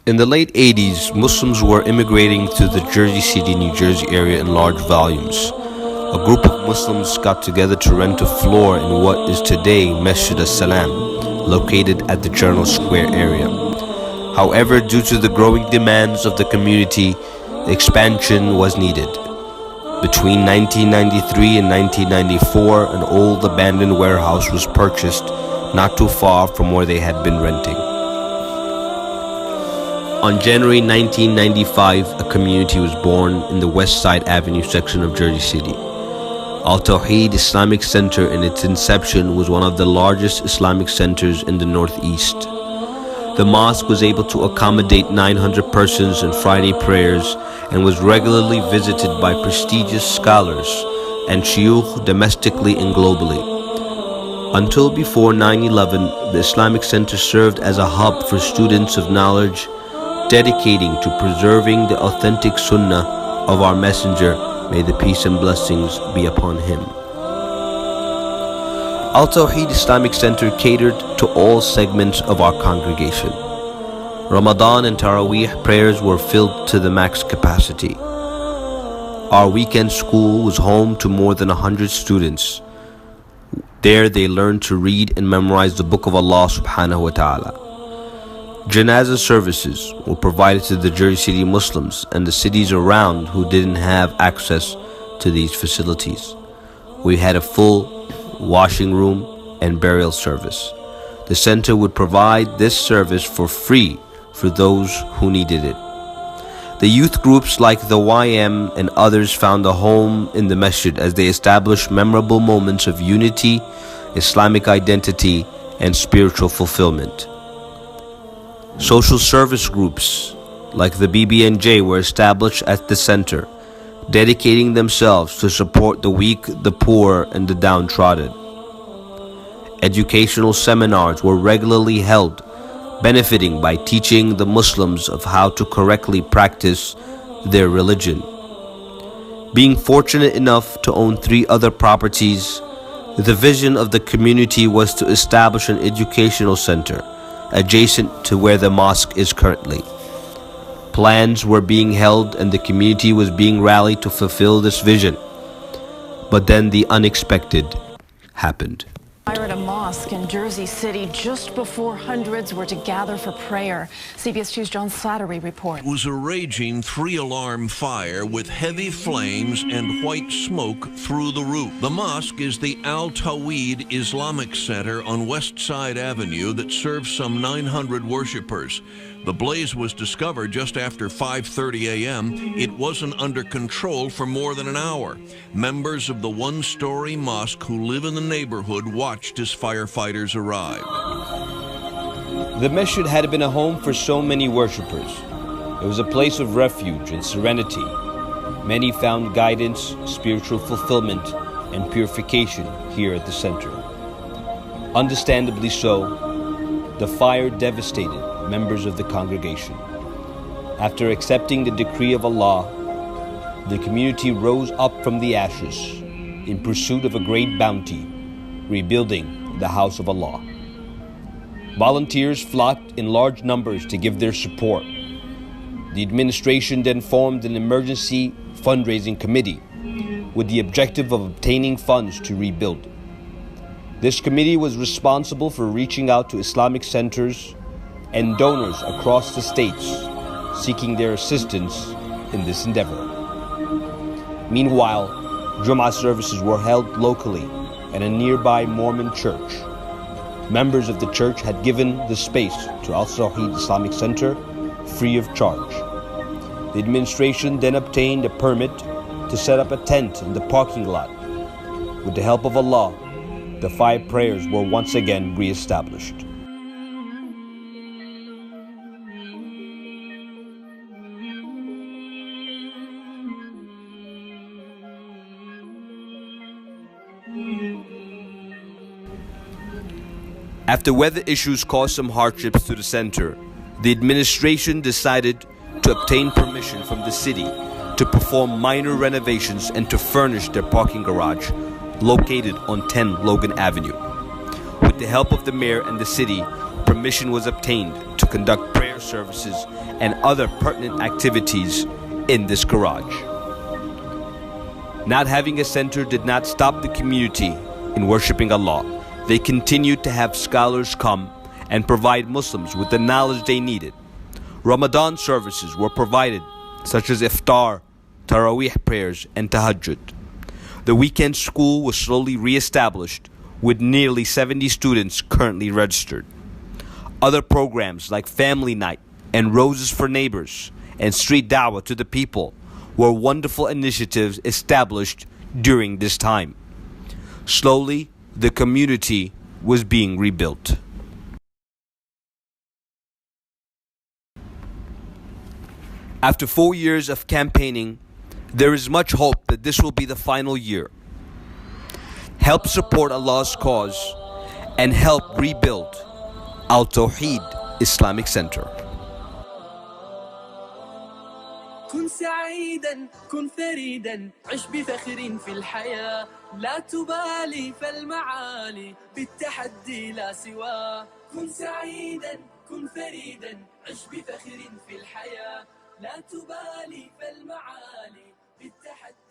In the late 80s, Muslims were immigrating to the Jersey City, New Jersey area in large volumes. A group of Muslims got together to rent a floor in what is today Masjid Salam, located at the Journal Square area. However, due to the growing demands of the community, expansion was needed. Between 1993 and 1994, an old abandoned warehouse was purchased not too far from where they had been renting. On January 1995, a community was born in the West Side Avenue section of Jersey City. Tawheed Islamic Center in its inception was one of the largest Islamic centers in the Northeast. The mosque was able to accommodate 900 persons in Friday prayers and was regularly visited by prestigious scholars and shuyukh domestically and globally. Until before 9/11, the Islamic Center served as a hub for students of knowledge, dedicating to preserving the authentic sunnah of our messenger. May the peace and blessings be upon him. Tawheed Islamic Center catered to all segments of our congregation. Ramadan and Taraweeh prayers were filled to the max capacity. Our weekend school was home to more than 100 students. There they learned to read and memorize the Book of Allah subhanahu wa ta'ala. Janazah services were provided to the Jersey City Muslims and the cities around who didn't have access to these facilities. We had a full washing room and burial service. The center would provide this service for free for those who needed it. The youth groups like the YM and others found a home in the Masjid as they established memorable moments of unity, Islamic identity, and spiritual fulfillment. Social service groups like the BB&J were established at the center, dedicating themselves to support the weak, the poor, and the downtrodden. Educational seminars were regularly held, benefiting by teaching the Muslims of how to correctly practice their religion. Being fortunate enough to own 3 other properties, the vision of the community was to establish an educational center adjacent to where the mosque is currently. Plans were being held and the community was being rallied to fulfill this vision. But then the unexpected happened. Fire at a mosque in Jersey City just before hundreds were to gather for prayer. CBS 2's John Slattery reports. It was a raging 3-alarm fire with heavy flames and white smoke through the roof. The mosque is the Tawheed Islamic Center on West Side Avenue that serves some 900 worshipers. The blaze was discovered just after 5:30 a.m. It wasn't under control for more than an hour. Members of the one-story mosque who live in the neighborhood watched as firefighters arrived. The Masjid had been a home for so many worshippers. It was a place of refuge and serenity. Many found guidance, spiritual fulfillment, and purification here at the center. Understandably so, the fire devastated members of the congregation. After accepting the decree of Allah, the community rose up from the ashes in pursuit of a great bounty, rebuilding the house of Allah. Volunteers flocked in large numbers to give their support. The administration then formed an emergency fundraising committee with the objective of obtaining funds to rebuild. This committee was responsible for reaching out to Islamic centers and donors across the states, seeking their assistance in this endeavor. Meanwhile, Jum'ah services were held locally at a nearby Mormon church. Members of the church had given the space to Tawheed Islamic Center free of charge. The administration then obtained a permit to set up a tent in the parking lot. With the help of Allah, the 5 prayers were once again re-established. After weather issues caused some hardships to the center, the administration decided to obtain permission from the city to perform minor renovations and to furnish their parking garage located on 10 Logan Avenue. With the help of the mayor and the city, permission was obtained to conduct prayer prayer services, and other pertinent activities in this garage. Not having a center did not stop the community in worshiping Allah. They continued to have scholars come and provide Muslims with the knowledge they needed. Ramadan services were provided, such as iftar, Taraweeh prayers, and tahajjud. The weekend school was slowly re-established, with nearly 70 students currently registered. Other programs like Family Night and Roses for Neighbors and Street Dawah to the People were wonderful initiatives established during this time. Slowly, the community was being rebuilt. After 4 years of campaigning, there is much hope that this will be the final year. Help support Allah's cause and help rebuild Tawheed Islamic Center. كن سعيدا كن فريدا عش بفخر في الحياة لا تبالي فالمعالي بالتحدي لا سواه كن سعيدا كن فريدا عش بفخر في الحياة لا تبالي فالمعالي بالتحدي